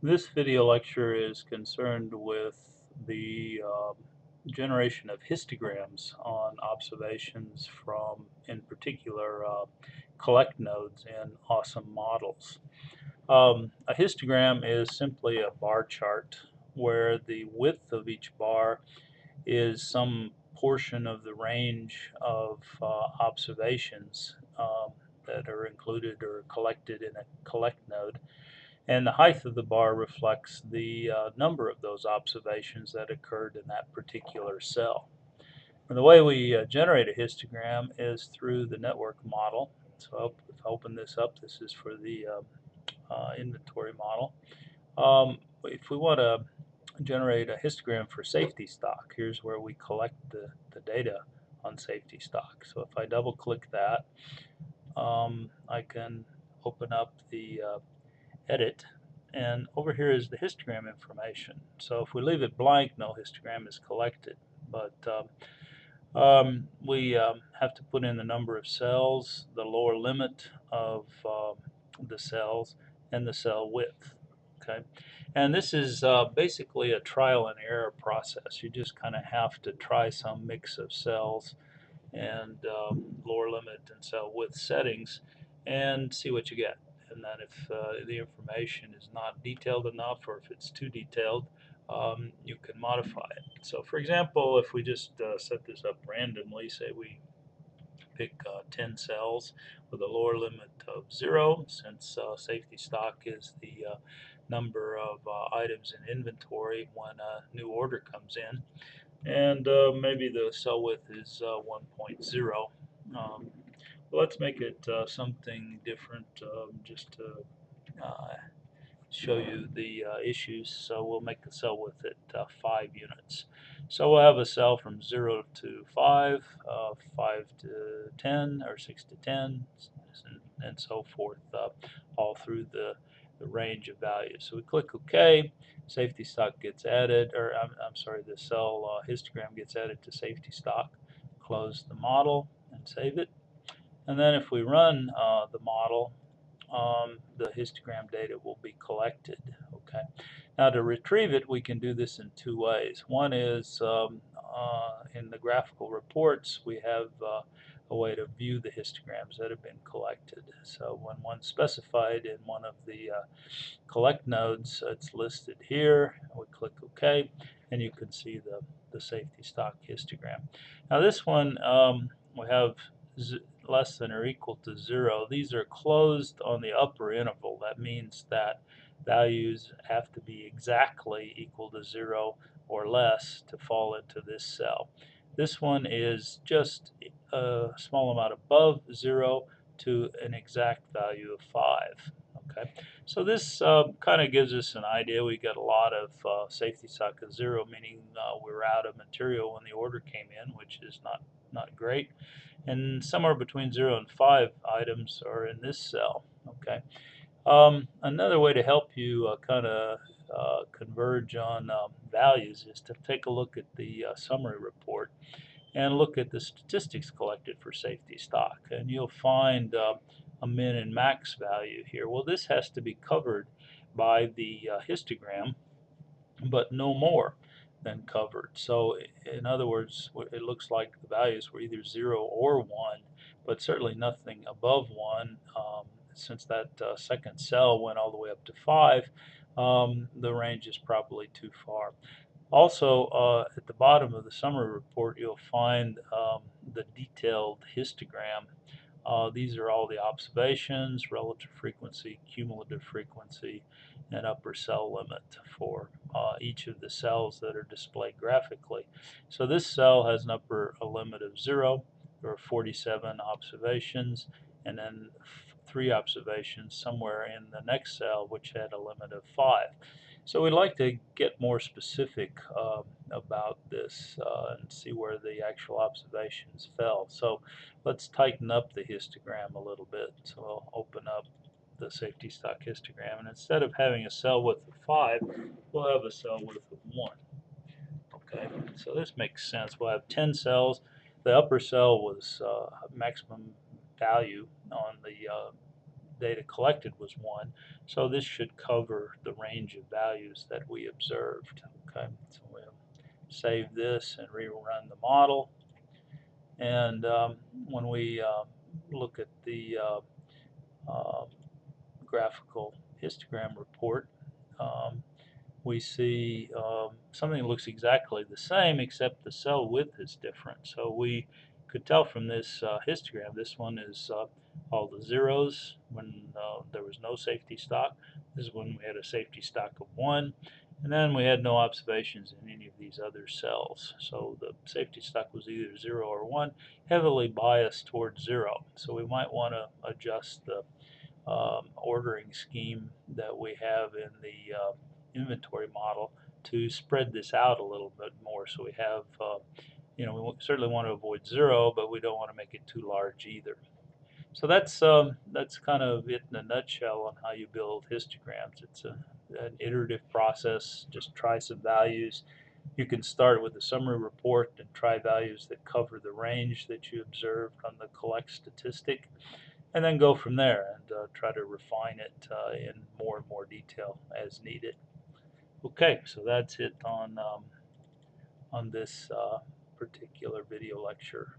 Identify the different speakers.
Speaker 1: This video lecture is concerned with the generation of histograms on observations from, in particular, COLCT nodes in awesome models. A histogram is simply a bar chart where the width of each bar is some portion of the range of observations that are included or collected in a COLCT node. And the height of the bar reflects the number of those observations that occurred in that particular cell. And the way we generate a histogram is through the network model. So if I open this up, this is for the inventory model. If we want to generate a histogram for safety stock, here's where we collect the data on safety stock. So if I double click that, I can open up the edit, and over here is the histogram information. So if we leave it blank, no histogram is collected, but we have to put in the number of cells, the lower limit of the cells, and the cell width. Okay, and this is basically a trial and error process. You just kind of have to try some mix of cells and lower limit and cell width settings and see what you get. And then if the information is not detailed enough, or if it's too detailed, you can modify it. So for example, if we just set this up randomly, say we pick 10 cells with a lower limit of 0, since safety stock is the number of items in inventory when a new order comes in, and maybe the cell width is 1.0. Let's make it something different, just to show you the issues. So we'll make the cell width at 5 units. So we'll have a cell from 0 to 5, 5 to 10, or 6 to 10, and so forth, all through the range of values. So we click OK. Safety stock gets added, or I'm sorry, the cell histogram gets added to safety stock. Close the model and save it. And then if we run the model, the histogram data will be collected. Okay. Now to retrieve it, we can do this in two ways. One is in the graphical reports, we have a way to view the histograms that have been collected. So when one's specified in one of the COLCT nodes, it's listed here. We click OK, and you can see the safety stock histogram. Now this one, we have less than or equal to 0. These are closed on the upper interval. That means that values have to be exactly equal to 0 or less to fall into this cell. This one is just a small amount above 0 to an exact value of 5. Okay, so this kind of gives us an idea. We got a lot of safety stock of 0, meaning we were out of material when the order came in, which is not great. And somewhere between 0 and 5 items are in this cell. Okay. Another way to help you kind of converge on values is to take a look at the summary report and look at the statistics collected for safety stock, and you'll find a min and max value here. Well, this has to be covered by the histogram, but no more than covered. So in other words, it looks like the values were either 0 or 1, but certainly nothing above 1. Since that second cell went all the way up to 5, the range is probably too far. Also, at the bottom of the summary report, you'll find the detailed histogram. These are all the observations, relative frequency, cumulative frequency, and upper cell limit for each of the cells that are displayed graphically. So this cell has an upper limit of 0. There are 47 observations, and then 3 observations somewhere in the next cell which had a limit of 5. So we'd like to get more specific about this and see where the actual observations fell. So let's tighten up the histogram a little bit. So I'll open up the safety stock histogram, and instead of having a cell width of 5, we'll have a cell width of 1. Okay, so this makes sense. We'll have 10 cells. The upper cell was maximum value on the data collected was 1. So this should cover the range of values that we observed. Okay, so we'll save this and rerun the model. And when we look at the graphical histogram report, we see something that looks exactly the same, except the cell width is different. So we could tell from this histogram, this one is all the zeros when there was no safety stock. This is when we had a safety stock of 1. And then we had no observations in any of these other cells. So the safety stock was either 0 or 1, heavily biased towards 0. So we might want to adjust the ordering scheme that we have in the inventory model to spread this out a little bit more. So we have, we certainly want to avoid 0, but we don't want to make it too large either. So that's kind of it in a nutshell on how you build histograms. It's an iterative process. Just try some values. You can start with a summary report and try values that cover the range that you observed on the COLCT statistic, and then go from there and try to refine it in more and more detail as needed. Okay, so that's it on this particular video lecture.